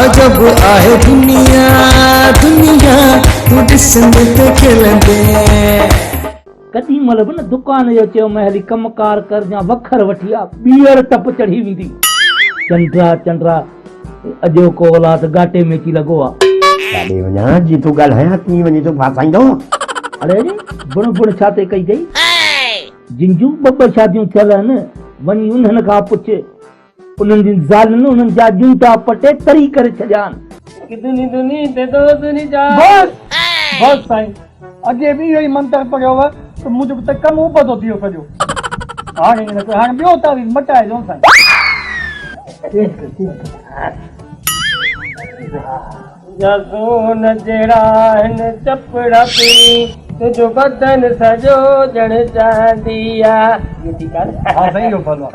अजब आहे दुनिया दुनिया तू ॾिसंदे त खिलंदे कॾहिं महिल बि न दुकान जो चयो मैं हली कमकार कर या वखर वठी आ ॿीहर टप चढ़ी वेंदी चंड्रा चंड्रा अॼो को औलाद घाटे में अची लॻो आहे काॾे वञा जी तूं ॻाल्हायां कीअं वञी तो फासाईंदो अरे बुण बुण छा ते कई अथई जिंजू ॿ शादियूं थियल आहिनि वञी उन्हनि खां पुछ उन्हनि जी ज़ालुनि उन्हनि जा जूता पटे तरी करे छॾिया बस साईं अॻे बि इहो ई मंत्र पढ़ियो हुआ त मुंहिंजो त कमु उबतो थियो सॼो हाणे ॿियो तारीख़ मटाइजो साईं जसून जहिड़ा आहिनि चपड़ा पी तुंहिंजो बदन सॼो ॼण चांदी आहे हा साईं इहो भलो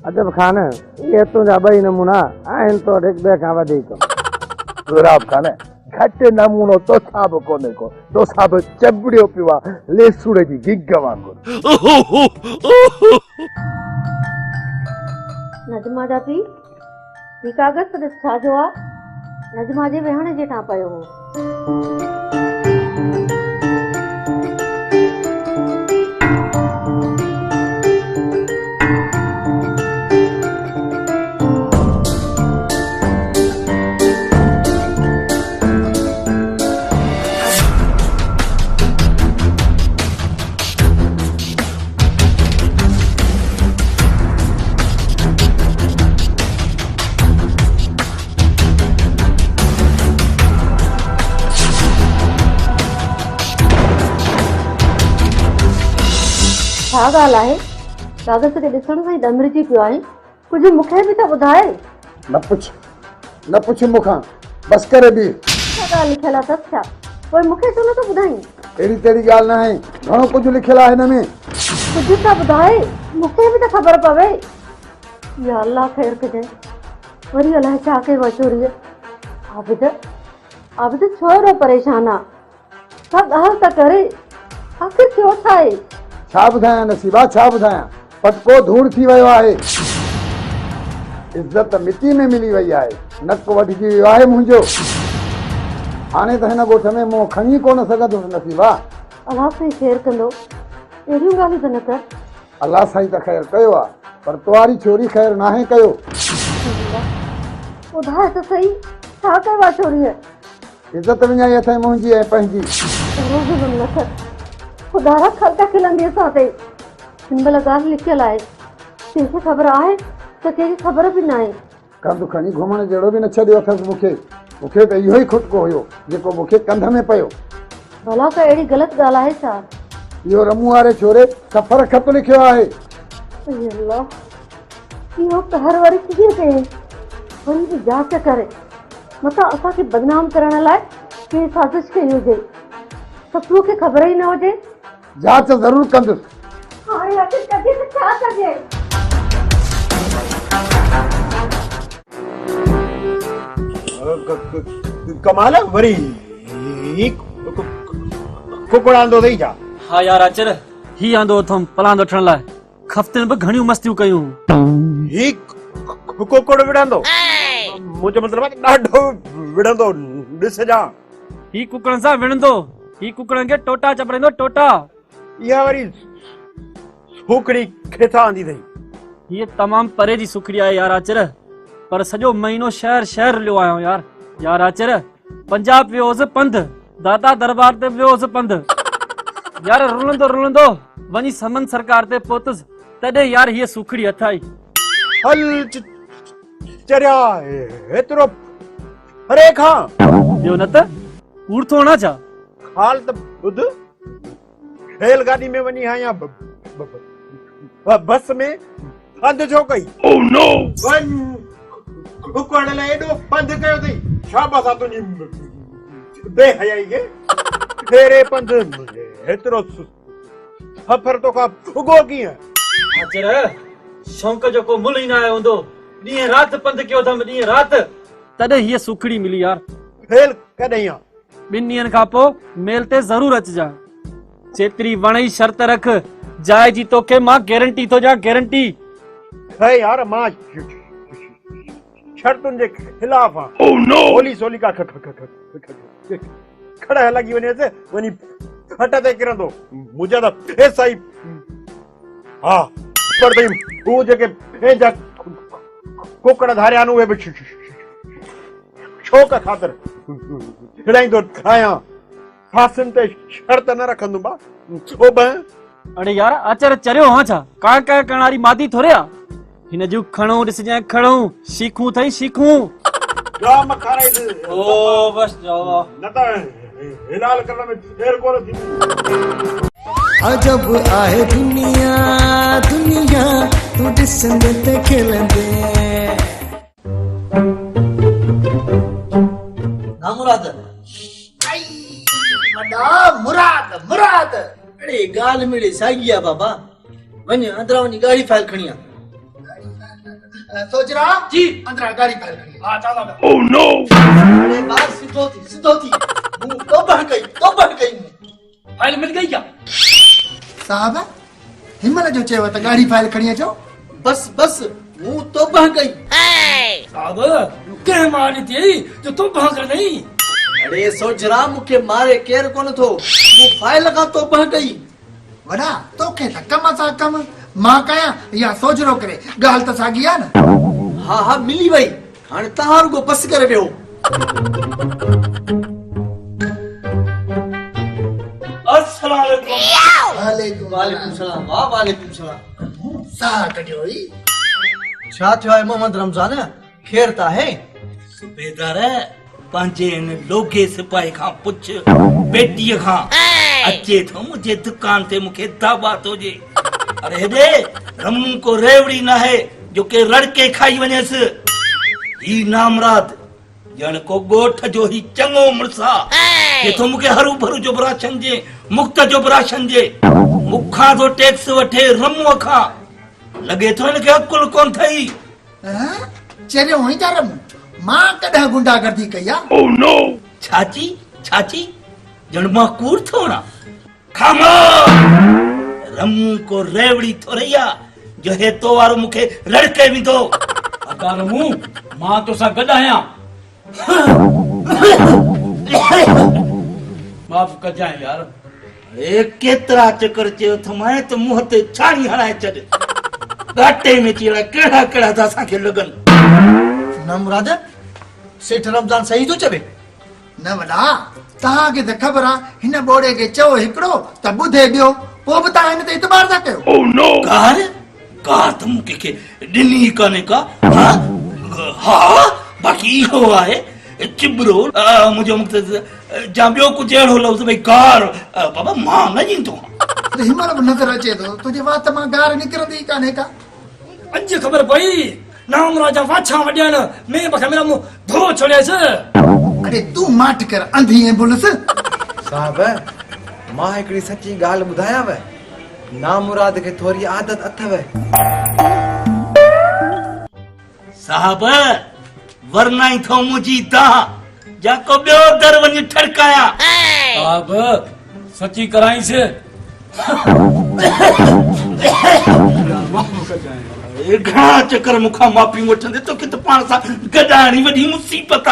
अदब खान इहे तुंहिंजा ॿई नमूना आहिनि तो हिक ॿिए खां वधीक गुलाब खान घटि नमूनो तोसां बि कोन्हे को तोसां बि चबड़ियो पियो आहे लेसूड़ जी गिग वांगुरु नजमा जा पी ही कागज़ त ॾिस छा जो आहे नजमा जे वेहण जे ठां पियो हो छा ॻाल्हि आहे कागज़ खे ॾिसण सां ई दमरिजी पियो आहे कुझु मूंखे बि त ॿुधाए न पुछ मूंखां बस करे बि छा ॻाल्हि लिखियल आहे सच छा पोइ मूंखे छो नथो ॿुधाई अहिड़ी तहिड़ी ॻाल्हि न आहे घणो कुझु लिखियल आहे हिन में कुझु त ॿुधाए मूंखे बि त ख़बर पवे या अल्लाह ख़ैर कजे वरी अलाए छा कयो आहे चोरीअ आबिद छो एॾो परेशान आहे सभु ॻाल्हि त करे आख़िर थियो छा आहे छा ॿुधायां नसीबा छा ॿुधायां पटको धूड़ थी वियो आहे इज़त मिटी में मिली वई आहे नक वढिजी वियो आहे मुंहिंजो हाणे त हिन ॻोठ में मूं खणी कोन सघंदुसि नसीबा अलाह साईं ख़ैर कंदो अहिड़ियूं ॻाल्हियूं त न कर अलाह साईं त ख़ैर कयो आहे पर तुंहिंजी छोरी ख़ैर नाहे कयो ॿुधाए त सही छा कयो आहे चोरीअ इज़त विञाई अथई मुंहिंजी ऐं पंहिंजी न कर ख़ुदा रख ख़लका खिलंदी असां ते हिन महिल ॻाल्हि लिखियल आहे कंहिंखे ख़बर आहे त कंहिंखे ख़बर बि न आहे कंधु खणी घुमण जहिड़ो बि न छॾियो अथसि मूंखे त इहो ई खुटको हुयो जेको मूंखे कंध में पियो भला त अहिड़ी ग़लति ॻाल्हि आहे छा इहो रमू वारे छोरे सफ़र ख़त लिखियो आहे इहो कहर वरी कीअं कयईं वरी बि जांच करे मथां असांखे बदनाम करण लाइ कंहिं साज़िश कई हुजे सपनों खे ख़बर ई न हुजे जांच ज़रूर कंदुसि हाणे आख़िर कजे त छा कजे कमाल वरी कुकड़ांदो अथई छा हा यार अचर ही आंदो अथम पलांदो वठण लाइ हफ़्ते में घणियूं मस्तियूं कयूं ही कुकड़ विड़ंदो मुंहिंजो मतिलबु आहे ॾाढो विड़ंदो ॾिस जा ही कुकड़नि सां विणंदो ही कुकड़नि खे टोटा चपड़ींदो टोटा इहा वरी सुखड़ी किथां आंदी अथई ये तमाम परे जी सुखड़ी आहे यार अचर पर सॼो महीनो शहर लियो आयो यार अचर पंजाब वियो हुअसि पंध दादा दरबार ते वियो हुअसि पंध यार रुलंदो वञी समन सरकार ते पहुतुसि तॾहिं यार हीअ सुखड़ी हथ आई हल चरिया एतिरो परे खां ॿियो न त कूड़ थो न छा हाल त ॿुध रेलगाॾी में वञी आहियां बस में पंध छो कई ओह नो कुकड़ लाइ एॾो पंध कयो अथई शाबाश आहे तुंहिंजी बेहयाई खे तेरे पंध एतिरो सफ़र तोखां उगो कीअं अचर शौंक़ जो को मुल ई न आयो हूंदो ॾींहं राति पंध कयो अथमि ॾींहं राति तॾहिं हीअ सुखड़ी मिली यार फेल कॾहिं आहे 2 ॾींहंनि खां पोइ मेल ते ज़रूर अचिजां जेतिरी वणई शर्त रख जाइ जी तोखे मां गारंटी थो ॾियां गारंटी है यार मां शर्तुनि जे खिलाफ़ आहे। होली सोली का खड़ा लॻी वञेसि वञी खट ते किरंदो। मुंहिंजा त पैसा ई हा पर भई हू जेके पंहिंजा कुकड़ धारिया आहिनि उहे बि शौक़ ख़ातिर हिलाईंदो आहियां। फासिन ते शर्त न रखंदुमि बा ओ बि। अरे यार अचर चरियो हाँ छा का कणारी मादी थोरे आ हिन जूं खणूं ॾिसजांइ खणूं सीखूं अथई सीखूं। जाम खाराइस ओ बस जाओ न त हिलाल करण में देर कोन थींदी। अजब आहे दुनिया दुनिया तू ॾिसंदे त खिलंदे। ना मुराद मुराद मुराद अरे गाल मिले सागी आ बाबा वञ अंदरा वञी गाड़ी फाइल खणी आ। सोच रहा जी अंदरा गाड़ी फाइल खणी हां चलो। ओह नो अरे बाहर सिद्धो थी मुंह तो बह गई फाइल मिल गई क्या साहब हिम्मत जो चयो त गाड़ी फाइल खणी अचो। बस मुंह तो बह गई साहब के मारी थी जो तू भाग नहीं। अरे सोच रहा मुखे मारे केर कोन थो वो फाइल का तो बह गई। वड़ा तो के कम सा कम मां कया या सोचरो करे गाल त सागी आ न। हां मिली वई हाणे तहार को बस करे बेहो। अस्सलाम वालेकुम वालेकुम सलाम वालेकुम सलाम सा कटियो ई छा थियो है मोहम्मद रमजान खेर ता है सुबेदार पंहिंजे इन लोगे सिपाही खां पुछ बेटीअ खां अचे थो मुंहिंजे दुकान ते मूंखे दाबा थो ॾे। अरे हेॾे रमू को रेवड़ी न आहे जो के रड़के खाई वञेसि। ही नामराद ॼण को ॻोठ जो ही चङो मुड़सा जेको मूंखे हरू भरू जो राशन जे मुक्त जो राशन जे मूंखां थो टैक्स वठे रमूअ खां। लॻे थो हिनखे अकुल कोन थई। चरियो हुई तरम मां कॾहिं गुंडागर्दी कई आ। ओह नो छाची ॼण मां कूड़ थो वणा। खामोश रमू को रेवड़ी थो रही आ जो हेतो वारो मूंखे रड़के विधो। अकार मुंह मां तो सा गॾु आहियां। माफ कजांइ यार। ए केतिरा चकर चयो त मैं त मुंह ते छाणी हणाए छॾ। घाटे में चीड़ा कहिड़ा था असांखे लॻनि। न मुराद सेठ रमजान सही तो चवे न वॾा तहां के त ख़बर आ हिन बोड़े के चओ हिकड़ो त ॿुधे ॿियो पोइ बि तहां हिन ते इतबार था कयो। ओह नो कार त मूंखे के ॾिनी कान्हे का। हा बाक़ी इहो आहे चिबरो मुंहिंजो मुक्त जा ॿियो कुझु अहिड़ो लफ़्ज़ भई कार बाबा मां न ॾींदो आहियां। हिमल बि नज़र अचे थो तुंहिंजे वात मां गार निकिरंदी कान्हे का। अॼु ख़बर पई नाम राजा वाछा वॾियल में बख मेरा मुंह धो छोड़ियसि। अरे तू माठ कर अंधी ऐं बुलस। साहब मां हिकड़ी सच्ची ॻाल्हि ॿुधायांव नामुराद खे थोरी आदत अथव। साहब वरना ई थो मुंहिंजी दाह जाको ॿियो दर वञी ठड़काया। साहब सची कराईंसि। घणा चकर मूंखां माफ़ी वठंदे तोखे त पाण सां गॾाइणी वॾी मुसीबत आ।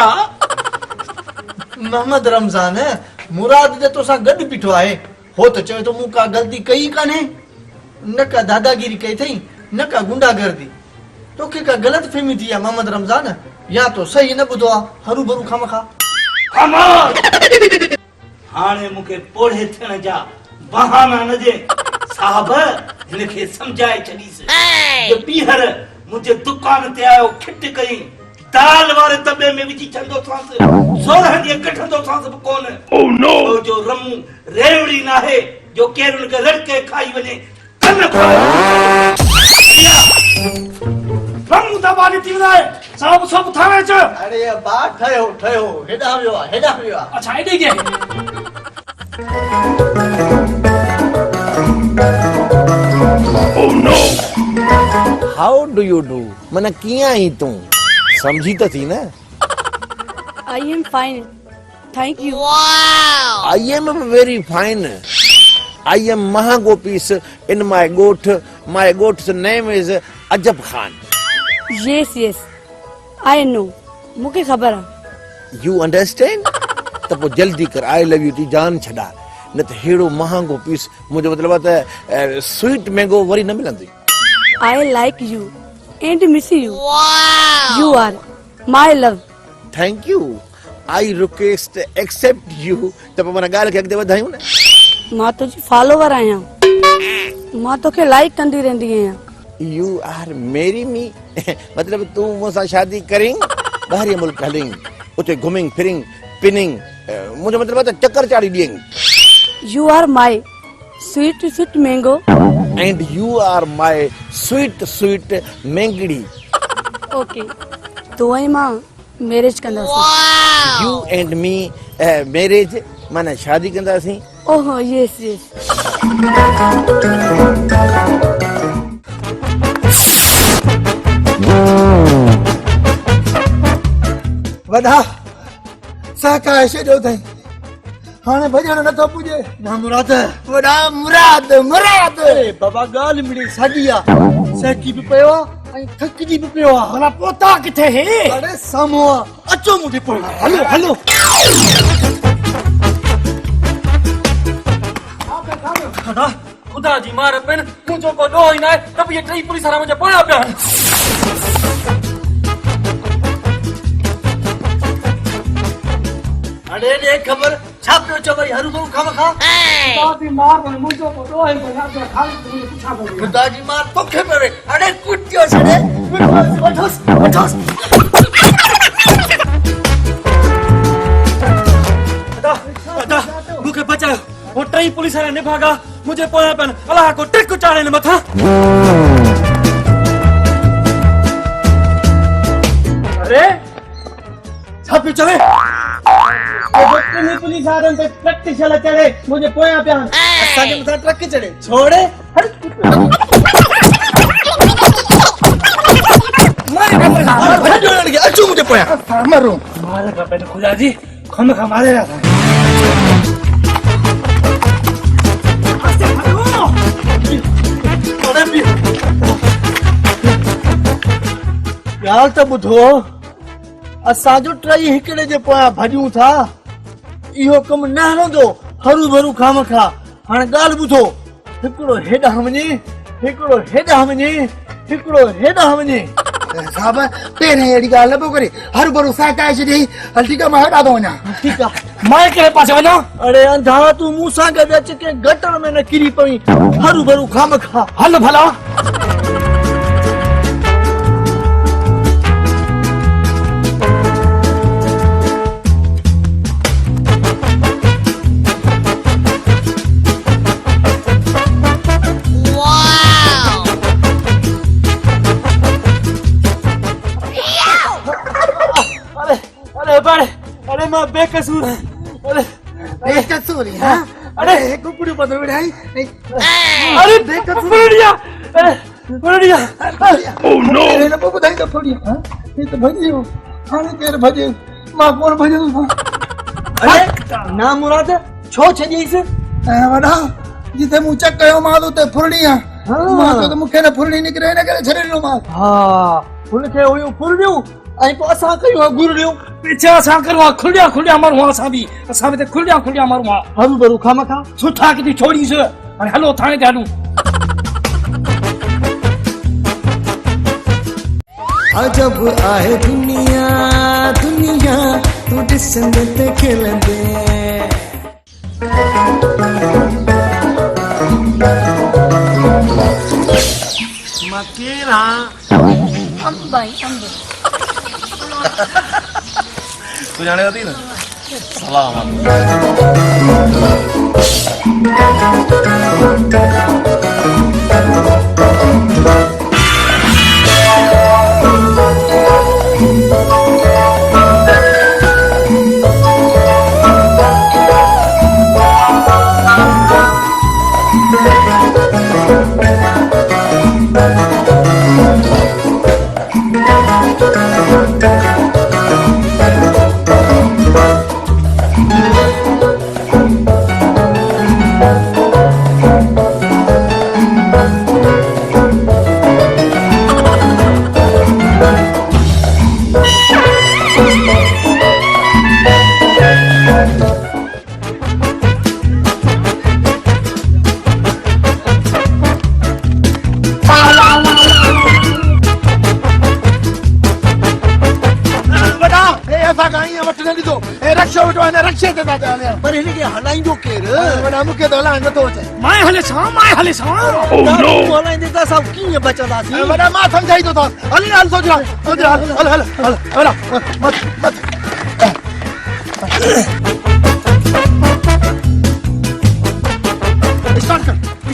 मोहम्मद रमजान मुराद जे तोसां गॾु बीठो आहे हो त चवे तो मूं का ग़लती कई कान्हे न का दादागिरी कई थई न का गुंडागर्दी। तोखे का ग़लत फहमी थी आहे मोहम्मद रमजान या तो सही न ॿुधो आहे हरू भरू खामखा। हाणे मूंखे पोढ़े थियण जा बहाना न ॾे। साहब हिनखे सम्झाए छॾीसि जो ॿीहर मुंहिंजे दुकान ते आयो खिट कई दाल वारे दॿे में विझी छॾंदो सांसि 16 ॾींहं कढंदो सांसि बि कोन। जो रमू रेवड़ी न आहे जो केरु हुनखे रड़के खाई वञे। कन रमू दबा ॾिठी वञे साहब सभु थाणे अच। अरे बा ठयो हेॾा वियो आहे। अच्छा हेॾे के हाउ डू यू डू मन कीअं आई तूं समझी त थी न। I am fine thank you. I am very fine. I am महागोपीस इन माय गोठ. माय गोठ's name is अजब खान. यस आई नो मूंखे ख़बर आहे यू अंडरस्टैंड त पोइ जल्दी कर आई लव यू थी जान छॾा न त हेड़ो महांगो पीस मुंहिंजो मतिलबु आहे त स्वीट मैंगो वरी न मिलंदी I like you and miss you you are my love thank you I request accept you त पोइ माना ॻाल्हि खे अॻिते वधायूं न मां तुंहिंजी फॉलोवर आहियां मां तोखे लाइक कंदी रहंदी आहियां यू आर मेरी मी मतिलबु तूं मूंसां शादी करें ॿाहिरि मुल्क हलें उते घुमिंग फिरिंग पिनिंग मुंहिंजो मतिलबु आहे त चक्कर चाढ़ी ॾियईं you are my sweet sweet mango and you are my sweet sweet मैंगड़ी ओके तूं ऐं मां मैरिज कंदासीं यू एंड मी मैरिज माना शादी कंदासीं ओहो यस यस वॾा सहकाए छॾियो अथई हाणे भॼण नथो पुॼे ना मुराद वॾा मुराद मुराद बाबा ॻाल्हि मिड़ी साॻी आहे सहकी बि पियो आहे ऐं थकिजी बि पियो आहे भला पोता किथे हे अरे साम्हूं आहे अचो मुंहिंजे पोइ हलो हलो खुदा जी मार पेन मुंहिंजो को ॾोह ई न आहे त बि इहे टई पुलिस वारा मुंहिंजे पोयां पिया आहिनि अरे ॾे ख़बर छा पियो चओ वरी हरू भरू खाम खा खुदा जी मार तोखे पवे अरे कुटियो छड़े वठोस वठोस मूंखे बचायो वो टई पुलिस वारा निभागा मुंहिंजे पोयां पिया आहिनि अलाह को ट्रिक चाढ़े मथां अरे छा पियो चवे पुलिस वारनि ते ट्रक छल चढ़े मुंहिंजे पोयां पिया असांजे मथां ट्रक चढ़े छोड़े अचो मुंहिंजे पोयां मरो मार का पेन खुदा जी खम खा मारे रहा ॻाल्हि त ॿुधो असांजो टई हिकिड़े जे पोयां भॼूं था इहो कमु न हलंदो हरू भरू खाम खा हाणे ॻाल्हि ॿुधो हिकिड़ो हेॾां वञे हिकिड़ो हेॾां वञे हिकिड़ो हेॾां वञे साहब पहिरें अहिड़ी ॻाल्हि न पियो करे हरू भरू सहकाए छॾियईं हल ठीकु आहे मां हेॾां थो वञा ठीकु आहे मां कहिड़े पासे वञा अरे अंधा तूं मूंसां गॾु अच कंहिं गटर में न किरी पई हरू भरू खाम खा हल भला अरे मां बेकसूर अरे बेकसूर हां अरे कुकड़ी पतो विढ़ाई अरे बेकसूर अरे बुढ़िया ओह नो अरे न ॿुधाई त थोड़ी हां हे त भॼियो हाणे केर भॼे मां कोन भॼंदो अरे ना मुराद छो छॾीस वॾा जिते मूं चक कयो मां उते फुरणी आहे मां त मूंखे न फुरणी निकिरे न करे छॾे ॾिनो मां हा हुनखे हुयूं फुरणियूं ऐं पोइ असां कयूं गुरड़ियूं पीछे असां करूं खुलिया खुलिया मारूं असां बि त खुलिया खुलिया मारूं हरू भरू खाम खा सुठा किथे छोड़ीस हाणे हलो थाणे ते हलूं अजब आहे दुनिया दुनिया तू ॾिसंदे ते खिलंदे मां केरु आहियां अंबाई अंब सुञाणे थी न सलाम पैसा कहीं वठ न ॾिठो ए रक्षो वठो हिन रक्षे ते था हलिया पर हिनखे हलाईंदो केरु वॾा मूंखे त हलाइण नथो अचे मां हले सां तूं हलाईंदे त असां कीअं बचंदासीं वॾा मां सम्झाई थो हल हल सोच हल मत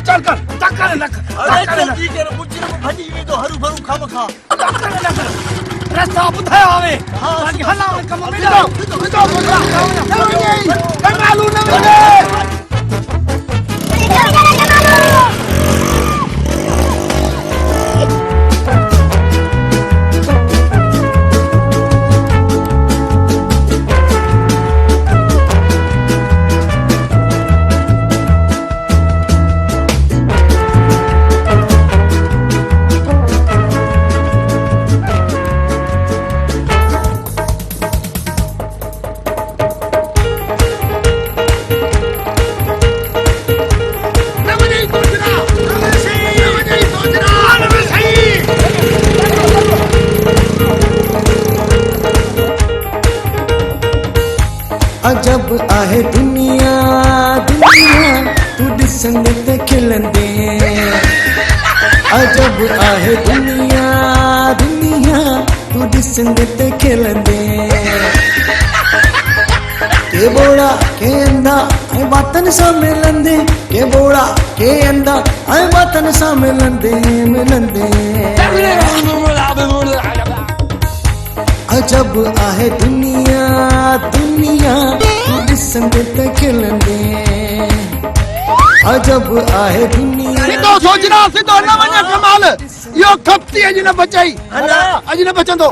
स्टार्ट कर टक्कर न कर जल्दी कर मुझे भजी वे तो हरू भरू खाम खा टक्कर न कर रास्ता बुधायो आवे बाकी हला कम में जाओ कमालू न वने अजब आहे दुनिया दुनिया तू ॾिसंदे त खिलंदे अजब आहे दुनिया दुनिया तू ॾिसंदे त खिलंदे के बोड़ा के अंधा ऐं बातन सां मिलंदे के बोड़ा के अंधा ऐं बातन सां मिलंदे अजब आहे दुनिया दुनिया तू ॾिसंदे त खिलंदे अजब आहे दुनिया सिधो सोचना सिधो न वञे कमाल इहो खपती अॼु न बचाई अॼु न बचंदो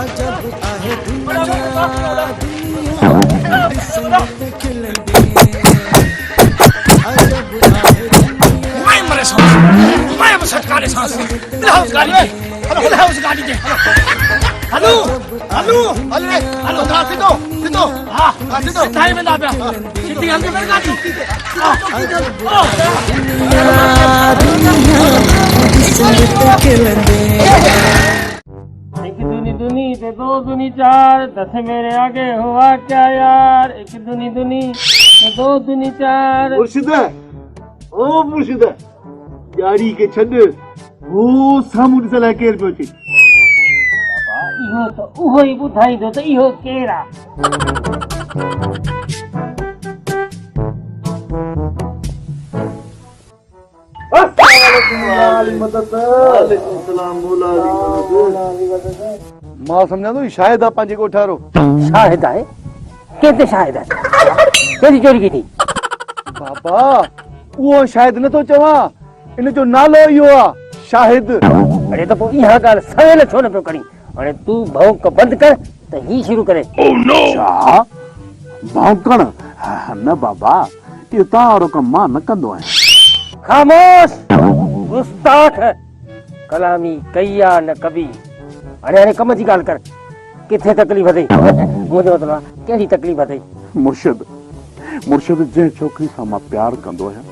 अजब आहे दुनिया दुनिया ॾिसंदे त खिलंदे अजब आहे दुनिया मैं मरे सांस सटकारे सांस उस गाड़ी दे हेलो सिद्धो हां सिद्धो टाइम में ना पे सीधी हमने मेरी गाड़ी दुनिया ॾिसंदे त खिलंदे एक दुनी ते दो दुनी चार दस मेरे आगे हुआ क्या यार एक दुनी ते दो दुनी चार मुर्शिद गाड़ी के छॾ वो साम्हूं ॾिसण लाइ केरु पियो अचे इहो त उहो ई ॿुधाईंदो त इहो केरु मां सम्झां थो शायदि आहे पंहिंजे ॻोठारो शाहिद आहे केते शाहिद आहे केरी चोरी की थी बाबा उहो शायदि नथो चवां इन जो नालो इहो आहे शाहिद अरे त पोइ इहा ॻाल्हि सवेल छो न पियो करी हाणे तूं भौंक बंदि कर त ही शुरू करे छा भौंकण न बाबा इहो तव्हां वारो कमु मां न कंदो आहियां खामोश गुस्ताख कलामी कईया न कभी हाणे कम जी ॻाल्हि कर किथे तकलीफ़ अथई मुंहिंजो मतिलबु आहे कहिड़ी तकलीफ़ अथई मुर्शिद जंहिं छोकिरी सां मां प्यार कंदो आहियां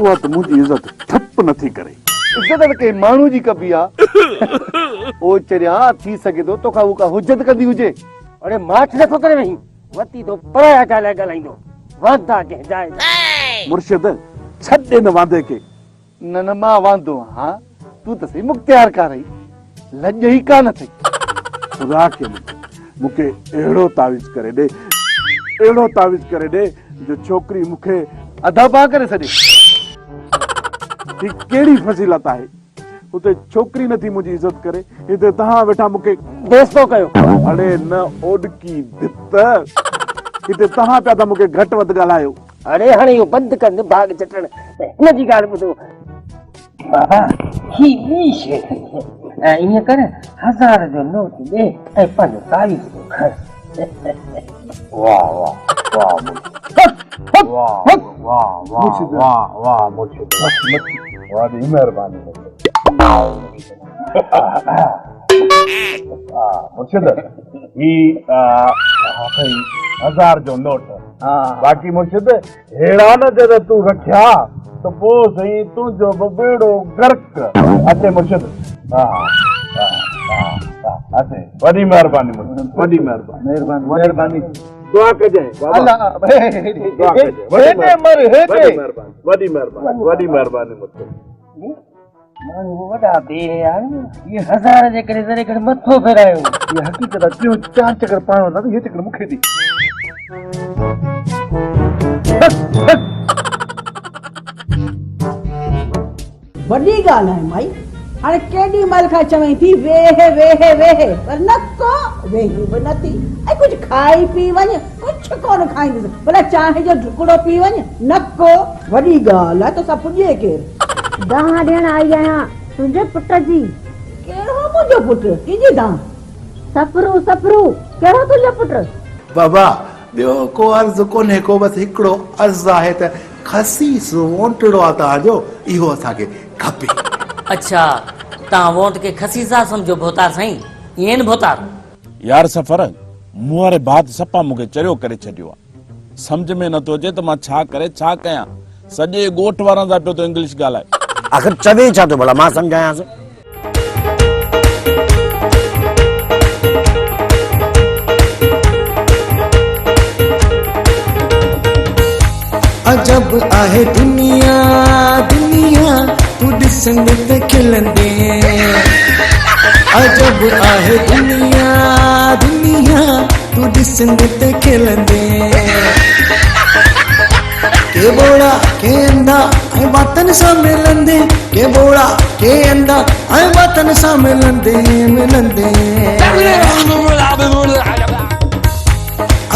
उहा त मुंहिंजी इज़त ठप नथी करे इज़त त कंहिं माण्हू जी कबी आहे ओ चरिया थी सघे थो तोखां उहा हुजत कंदी हुजे अरे माठ नथो करे वही वती तो पराया ॻाल्हाईंदो वांदा कंहिं जाइ मुर्शिद छॾे न वांदे के न मां वांदो हा तूं त सही मुख्तियार का रही लॼ ई कान अथई खुदा खे मूंखे अहिड़ो तावीज़ करे ॾे जो छोकिरी मूंखे अधा पा करे छॾे कहिड़ी फज़ीलत आहे हुते छोकिरी नथी मुंहिंजी इज़त करे हिते तव्हां वेठा मूंखे दोस्तो कयो अड़े न ओडकी भित हिते तव्हां पिया त मूंखे घटि वधि ॻाल्हायो अरे हाणे इहो बंदि कंद भाग चटण हिन जी ॻाल्हि ॿुधो बाबा ही ॿी शइ ऐं ईअं कर 1000 जो नोट ॾे ऐं पंहिंजो तावीज़ खण मुर्शिद ही 1000 जो नोट बाक़ी मुर्शिद हेड़ा न जद तूं रखिया त पोइ सही तुंहिंजो बि बेड़ो गर्क। अचे मुर्शिद। हा हा हा हा अचे। वॾी महिरबानी मुर्शिद, वॾी महिरबानी महिरबानी। दुआ कजांइ बाबा। हेॾे मर हेॾे। वॾी महिरबानी वॾी महिरबानी मुर्शिद। माण्हू वॾा बे यार ये हज़ार जे करे जरे करे मथो फेरायो। ये हक़ीक़त आहे। टियों 4 चक्कर पाइणो था ये चक्कर मूंखे ॾे। वॾी ॻाल्हि आहे माई। हाणे केॾी महिल खां चवई थी वेह वेह वेह पर नको वेही बि नथी। ऐं कुझु खाई पी वञ कुझु कोन खाईंदसि भला चांहि जो ढुकड़ो पी वञ नको। वॾी ॻाल्हि आहे तोसां पुॼे केरु? दाह ॾियण आई आहियां तुंहिंजे पुट जी। कहिड़ो मुंहिंजो पुटु? कंहिंजी दाह? सफरू सफरू कहिड़ो तुंहिंजो पुट? बाबा ॿियो को अर्ज़ु कोन्हे को बसि हिकिड़ो अर्ज़ु आहे त खसीस वोंटड़ो आहे तव्हांजो इहो असांखे खपे। अच्छा तव्हां वोट खे खसीसा सम्झो भोतार साईं ईअं न भोतार? यार सफ़र मूं वारे बात सपा मूंखे चरियो करे छॾियो आहे। सम्झ में नथो अचे त मां छा करे छा कयां। सॼे ॻोठ वारनि सां पियो थो इंग्लिश ॻाल्हाए। आख़िर चवे छा थो भला मां सम्झायांसि? अजब आहे दुनिया दुनिया तू ॾिसंदे त खिलंदे। अजब आहे दुनिया दुनिया तू ॾिसंदे त खिलंदे। के बोड़ा के अंधा ऐं वातन सां मिलंदे के बोड़ा के अंधा ऐं वातन सां मिलंदे मिलंदे।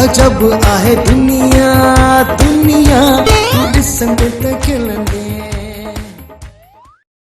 अजब आहे दुनिया